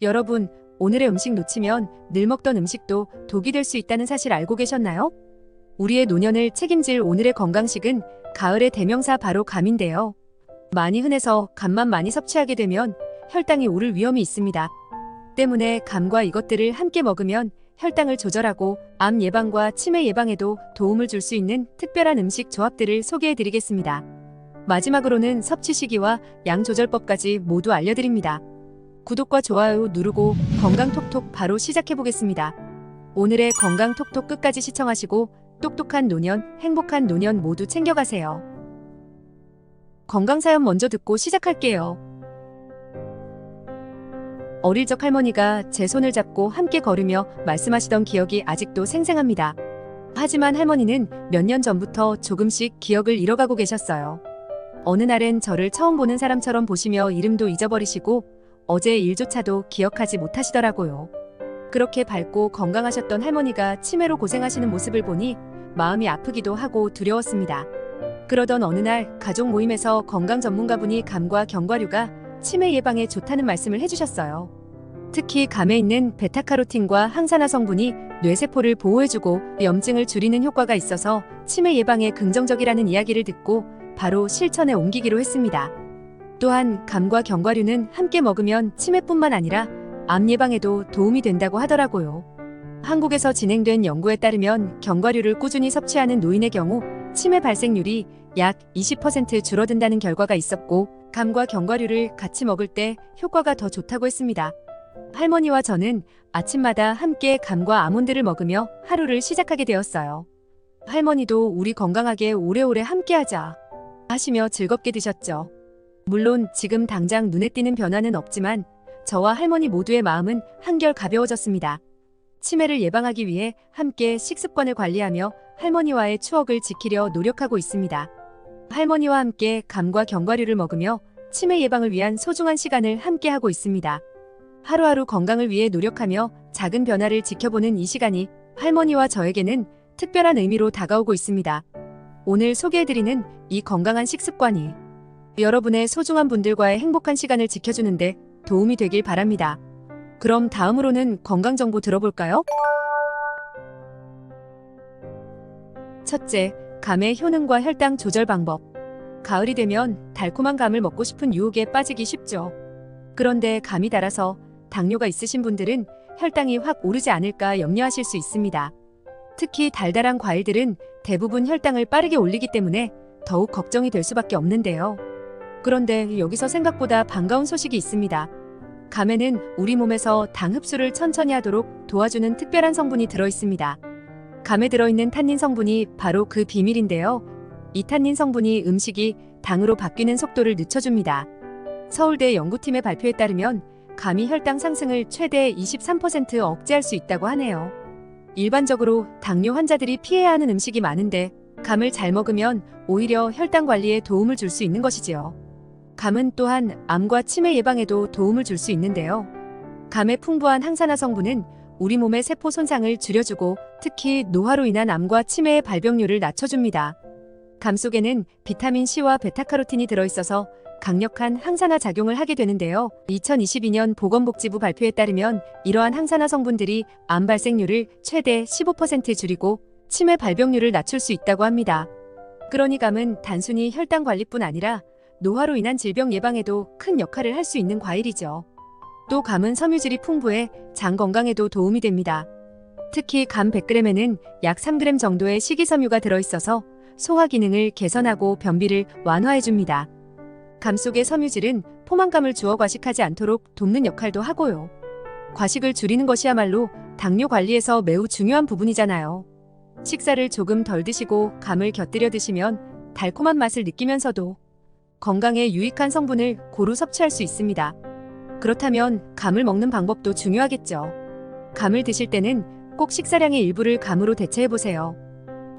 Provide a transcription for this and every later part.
여러분, 오늘의 음식 놓치면 늘 먹던 음식도 독이 될 수 있다는 사실 알고 계셨나요? 우리의 노년을 책임질 오늘의 건강식은 가을의 대명사 바로 감인데요. 많이 흔해서 감만 많이 섭취하게 되면 혈당이 오를 위험이 있습니다. 때문에 감과 이것들을 함께 먹으면 혈당을 조절하고 암 예방과 치매 예방에도 도움을 줄 수 있는 특별한 음식 조합들을 소개해 드리겠습니다. 마지막으로는 섭취 시기와 양 조절법까지 모두 알려드립니다. 구독과 좋아요 누르고 건강톡톡 바로 시작해 보겠습니다. 오늘의 건강톡톡 끝까지 시청하시고 똑똑한 노년, 행복한 노년 모두 챙겨가세요. 건강사연 먼저 듣고 시작할게요. 어릴 적 할머니가 제 손을 잡고 함께 걸으며 말씀하시던 기억이 아직도 생생합니다. 하지만 할머니는 몇 년 전부터 조금씩 기억을 잃어가고 계셨어요. 어느 날엔 저를 처음 보는 사람처럼 보시며 이름도 잊어버리시고 어제의 일조차도 기억하지 못하시더라고요. 그렇게 밝고 건강하셨던 할머니가 치매로 고생하시는 모습을 보니 마음이 아프기도 하고 두려웠습니다. 그러던 어느 날 가족 모임에서 건강 전문가분이 감과 견과류가 치매 예방에 좋다는 말씀을 해주셨어요. 특히 감에 있는 베타카로틴과 항산화 성분이 뇌세포를 보호해주고 염증을 줄이는 효과가 있어서 치매 예방에 긍정적이라는 이야기를 듣고 바로 실천에 옮기기로 했습니다. 또한 감과 견과류는 함께 먹으면 치매뿐만 아니라 암 예방에도 도움이 된다고 하더라고요. 한국에서 진행된 연구에 따르면 견과류를 꾸준히 섭취하는 노인의 경우 치매 발생률이 약 20% 줄어든다는 결과가 있었고 감과 견과류를 같이 먹을 때 효과가 더 좋다고 했습니다. 할머니와 저는 아침마다 함께 감과 아몬드를 먹으며 하루를 시작하게 되었어요. 할머니도 우리 건강하게 오래오래 함께하자 하시며 즐겁게 드셨죠. 물론 지금 당장 눈에 띄는 변화는 없지만 저와 할머니 모두의 마음은 한결 가벼워졌습니다. 치매를 예방하기 위해 함께 식습관을 관리하며 할머니와의 추억을 지키려 노력하고 있습니다. 할머니와 함께 감과 견과류를 먹으며 치매 예방을 위한 소중한 시간을 함께하고 있습니다. 하루하루 건강을 위해 노력하며 작은 변화를 지켜보는 이 시간이 할머니와 저에게는 특별한 의미로 다가오고 있습니다. 오늘 소개해드리는 이 건강한 식습관이 여러분의 소중한 분들과의 행복한 시간을 지켜주는데 도움이 되길 바랍니다. 그럼 다음으로는 건강정보 들어볼까요? 첫째, 감의 효능과 혈당 조절 방법. 가을이 되면 달콤한 감을 먹고 싶은 유혹에 빠지기 쉽죠. 그런데 감이 달아서 당뇨가 있으신 분들은 혈당이 확 오르지 않을까 염려하실 수 있습니다. 특히 달달한 과일들은 대부분 혈당을 빠르게 올리기 때문에 더욱 걱정이 될 수밖에 없는데요. 그런데 여기서 생각보다 반가운 소식이 있습니다. 감에는 우리 몸에서 당 흡수를 천천히 하도록 도와주는 특별한 성분이 들어있습니다. 감에 들어있는 탄닌 성분이 바로 그 비밀인데요. 이 탄닌 성분이 음식이 당으로 바뀌는 속도를 늦춰줍니다. 서울대 연구팀의 발표에 따르면 감이 혈당 상승을 최대 23% 억제할 수 있다고 하네요. 일반적으로 당뇨 환자들이 피해야 하는 음식이 많은데 감을 잘 먹으면 오히려 혈당 관리에 도움을 줄 수 있는 것이지요. 감은 또한 암과 치매 예방에도 도움을 줄 수 있는데요. 감의 풍부한 항산화 성분은 우리 몸의 세포 손상을 줄여주고 특히 노화로 인한 암과 치매의 발병률을 낮춰줍니다. 감 속에는 비타민 C와 베타카로틴이 들어있어서 강력한 항산화 작용을 하게 되는데요. 2022년 보건복지부 발표에 따르면 이러한 항산화 성분들이 암 발생률을 최대 15% 줄이고 치매 발병률을 낮출 수 있다고 합니다. 그러니 감은 단순히 혈당 관리뿐 아니라 노화로 인한 질병 예방에도 큰 역할을 할 수 있는 과일이죠. 또 감은 섬유질이 풍부해 장 건강에도 도움이 됩니다. 특히 감 100g에는 약 3g 정도의 식이섬유가 들어있어서 소화 기능을 개선하고 변비를 완화해줍니다. 감 속의 섬유질은 포만감을 주어 과식하지 않도록 돕는 역할도 하고요. 과식을 줄이는 것이야말로 당뇨 관리에서 매우 중요한 부분이잖아요. 식사를 조금 덜 드시고 감을 곁들여 드시면 달콤한 맛을 느끼면서도 건강에 유익한 성분을 고루 섭취할 수 있습니다. 그렇다면 감을 먹는 방법도 중요하겠죠. 감을 드실 때는 꼭 식사량의 일부를 감으로 대체해보세요.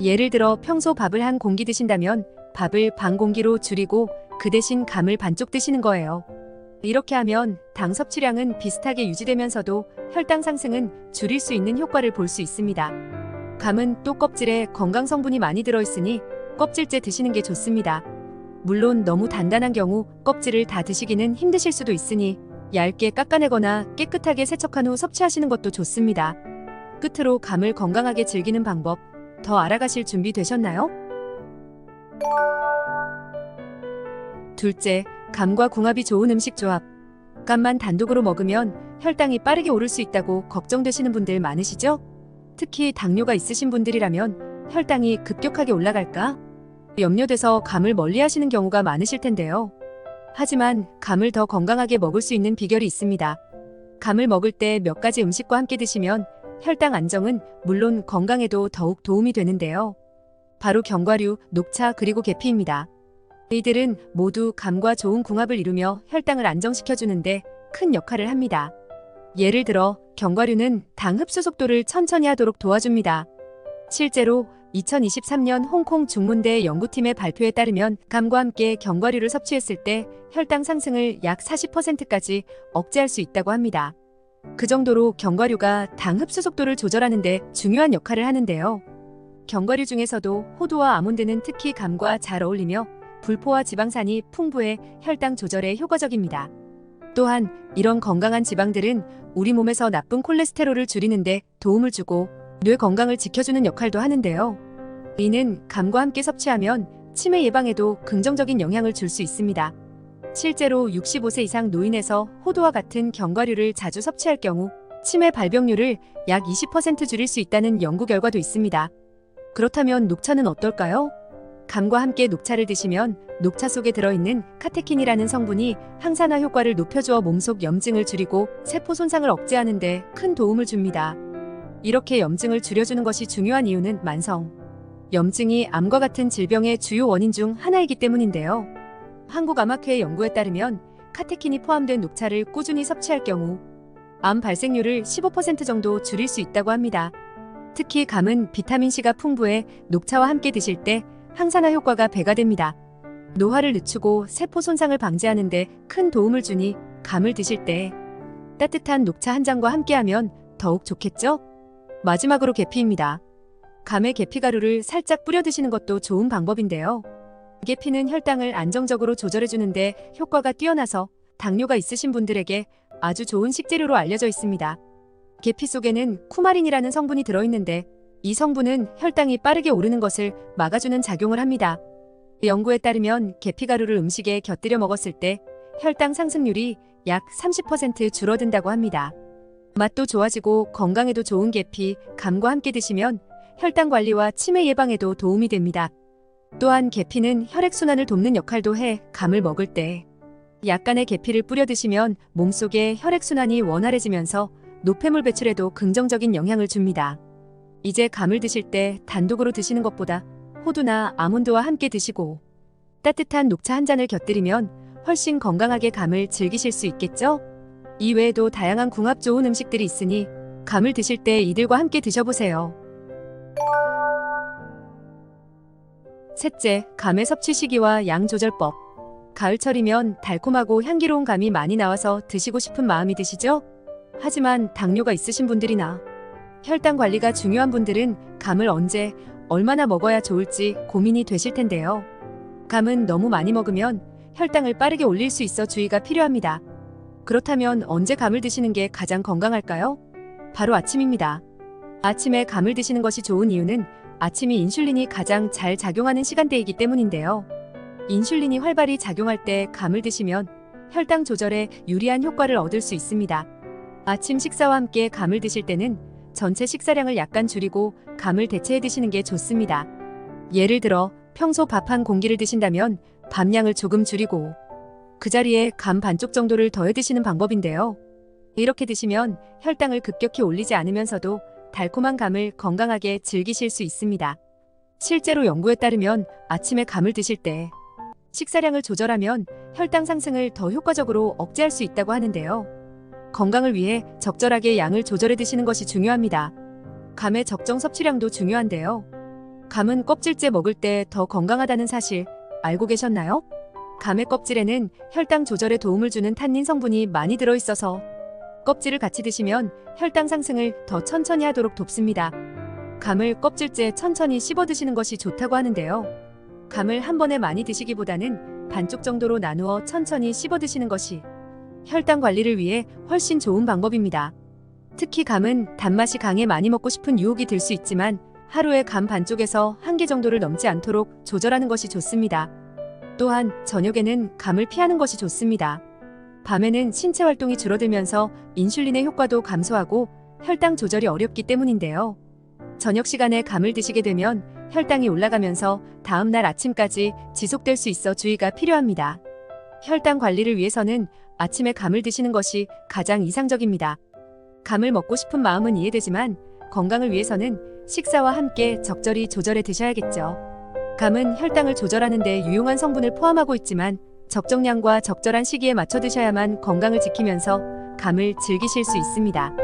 예를 들어 평소 밥을 한 공기 드신다면 밥을 반 공기로 줄이고 그 대신 감을 반쪽 드시는 거예요. 이렇게 하면 당 섭취량은 비슷하게 유지되면서도 혈당 상승은 줄일 수 있는 효과를 볼 수 있습니다. 감은 또 껍질에 건강 성분이 많이 들어있으니 껍질째 드시는 게 좋습니다. 물론 너무 단단한 경우 껍질을 다 드시기는 힘드실 수도 있으니 얇게 깎아내거나 깨끗하게 세척한 후 섭취하시는 것도 좋습니다. 끝으로 감을 건강하게 즐기는 방법, 더 알아가실 준비 되셨나요? 둘째, 감과 궁합이 좋은 음식 조합. 감만 단독으로 먹으면 혈당이 빠르게 오를 수 있다고 걱정되시는 분들 많으시죠? 특히 당뇨가 있으신 분들이라면 혈당이 급격하게 올라갈까 염려돼서 감을 멀리하시는 경우가 많으실 텐데요. 하지만 감을 더 건강하게 먹을 수 있는 비결이 있습니다. 감을 먹을 때 몇 가지 음식과 함께 드시면 혈당 안정은 물론 건강에도 더욱 도움이 되는데요. 바로 견과류, 녹차 그리고 계피입니다. 이들은 모두 감과 좋은 궁합을 이루며 혈당을 안정시켜주는데 큰 역할을 합니다. 예를 들어 견과류는 당 흡수 속도를 천천히 하도록 도와줍니다. 실제로 2023년 홍콩 중문대 연구팀의 발표에 따르면 감과 함께 견과류를 섭취했을 때 혈당 상승을 약 40%까지 억제할 수 있다고 합니다. 그 정도로 견과류가 당 흡수 속도를 조절하는 데 중요한 역할을 하는데요. 견과류 중에서도 호두와 아몬드는 특히 감과 잘 어울리며 불포화 지방산이 풍부해 혈당 조절에 효과적입니다. 또한 이런 건강한 지방들은 우리 몸에서 나쁜 콜레스테롤을 줄이는데 도움을 주고 뇌 건강을 지켜주는 역할도 하는데요. 이는 감과 함께 섭취하면 치매 예방에도 긍정적인 영향을 줄 수 있습니다. 실제로 65세 이상 노인에서 호두와 같은 견과류를 자주 섭취할 경우 치매 발병률을 약 20% 줄일 수 있다는 연구 결과도 있습니다. 그렇다면 녹차는 어떨까요? 감과 함께 녹차를 드시면 녹차 속에 들어있는 카테킨이라는 성분이 항산화 효과를 높여주어 몸속 염증을 줄이고 세포 손상을 억제하는 데 큰 도움을 줍니다. 이렇게 염증을 줄여주는 것이 중요한 이유는 만성 염증이 암과 같은 질병의 주요 원인 중 하나이기 때문인데요. 한국암학회 연구에 따르면 카테킨이 포함된 녹차를 꾸준히 섭취할 경우 암 발생률을 15% 정도 줄일 수 있다고 합니다. 특히 감은 비타민C가 풍부해 녹차와 함께 드실 때 항산화 효과가 배가 됩니다. 노화를 늦추고 세포 손상을 방지하는 데 큰 도움을 주니 감을 드실 때 따뜻한 녹차 한 잔과 함께하면 더욱 좋겠죠? 마지막으로 계피입니다. 감에 계피가루를 살짝 뿌려 드시는 것도 좋은 방법인데요. 계피는 혈당을 안정적으로 조절해주는데 효과가 뛰어나서 당뇨가 있으신 분들에게 아주 좋은 식재료로 알려져 있습니다. 계피 속에는 쿠마린이라는 성분이 들어있는데 이 성분은 혈당이 빠르게 오르는 것을 막아주는 작용을 합니다. 연구에 따르면 계피가루를 음식에 곁들여 먹었을 때 혈당 상승률이 약 30% 줄어든다고 합니다. 맛도 좋아지고 건강에도 좋은 계피, 감과 함께 드시면 혈당 관리와 치매 예방에도 도움이 됩니다. 또한 계피는 혈액순환을 돕는 역할도 해 감을 먹을 때 약간의 계피를 뿌려 드시면 몸속의 혈액순환이 원활해지면서 노폐물 배출에도 긍정적인 영향을 줍니다. 이제 감을 드실 때 단독으로 드시는 것보다 호두나 아몬드와 함께 드시고 따뜻한 녹차 한 잔을 곁들이면 훨씬 건강하게 감을 즐기실 수 있겠죠? 이 외에도 다양한 궁합 좋은 음식들이 있으니 감을 드실 때 이들과 함께 드셔보세요. 셋째, 감의 섭취 시기와 양 조절법. 가을철이면 달콤하고 향기로운 감이 많이 나와서 드시고 싶은 마음이 드시죠? 하지만 당뇨가 있으신 분들이나 혈당 관리가 중요한 분들은 감을 언제, 얼마나 먹어야 좋을지 고민이 되실 텐데요. 감은 너무 많이 먹으면 혈당을 빠르게 올릴 수 있어 주의가 필요합니다. 그렇다면 언제 감을 드시는 게 가장 건강할까요? 바로 아침입니다. 아침에 감을 드시는 것이 좋은 이유는 아침이 인슐린이 가장 잘 작용하는 시간대이기 때문인데요. 인슐린이 활발히 작용할 때 감을 드시면 혈당 조절에 유리한 효과를 얻을 수 있습니다. 아침 식사와 함께 감을 드실 때는 전체 식사량을 약간 줄이고 감을 대체해 드시는 게 좋습니다. 예를 들어 평소 밥 한 공기를 드신다면 밥량을 조금 줄이고 그 자리에 감 반쪽 정도를 더해 드시는 방법인데요. 이렇게 드시면 혈당을 급격히 올리지 않으면서도 달콤한 감을 건강하게 즐기실 수 있습니다. 실제로 연구에 따르면 아침에 감을 드실 때 식사량을 조절하면 혈당 상승을 더 효과적으로 억제할 수 있다고 하는데요. 건강을 위해 적절하게 양을 조절해 드시는 것이 중요합니다. 감의 적정 섭취량도 중요한데요. 감은 껍질째 먹을 때 더 건강하다는 사실 알고 계셨나요? 감의 껍질에는 혈당 조절에 도움을 주는 탄닌 성분이 많이 들어있어서 껍질을 같이 드시면 혈당 상승을 더 천천히 하도록 돕습니다. 감을 껍질째 천천히 씹어 드시는 것이 좋다고 하는데요. 감을 한 번에 많이 드시기보다는 반쪽 정도로 나누어 천천히 씹어 드시는 것이 혈당 관리를 위해 훨씬 좋은 방법입니다. 특히 감은 단맛이 강해 많이 먹고 싶은 유혹이 들 수 있지만 하루에 감 반쪽에서 한 개 정도를 넘지 않도록 조절하는 것이 좋습니다. 또한 저녁에는 감을 피하는 것이 좋습니다. 밤에는 신체 활동이 줄어들면서 인슐린의 효과도 감소하고 혈당 조절이 어렵기 때문인데요. 저녁 시간에 감을 드시게 되면 혈당이 올라가면서 다음날 아침까지 지속될 수 있어 주의가 필요합니다. 혈당 관리를 위해서는 아침에 감을 드시는 것이 가장 이상적입니다. 감을 먹고 싶은 마음은 이해되지만 건강을 위해서는 식사와 함께 적절히 조절해 드셔야겠죠. 감은 혈당을 조절하는 데 유용한 성분을 포함하고 있지만 적정량과 적절한 시기에 맞춰 드셔야만 건강을 지키면서 감을 즐기실 수 있습니다.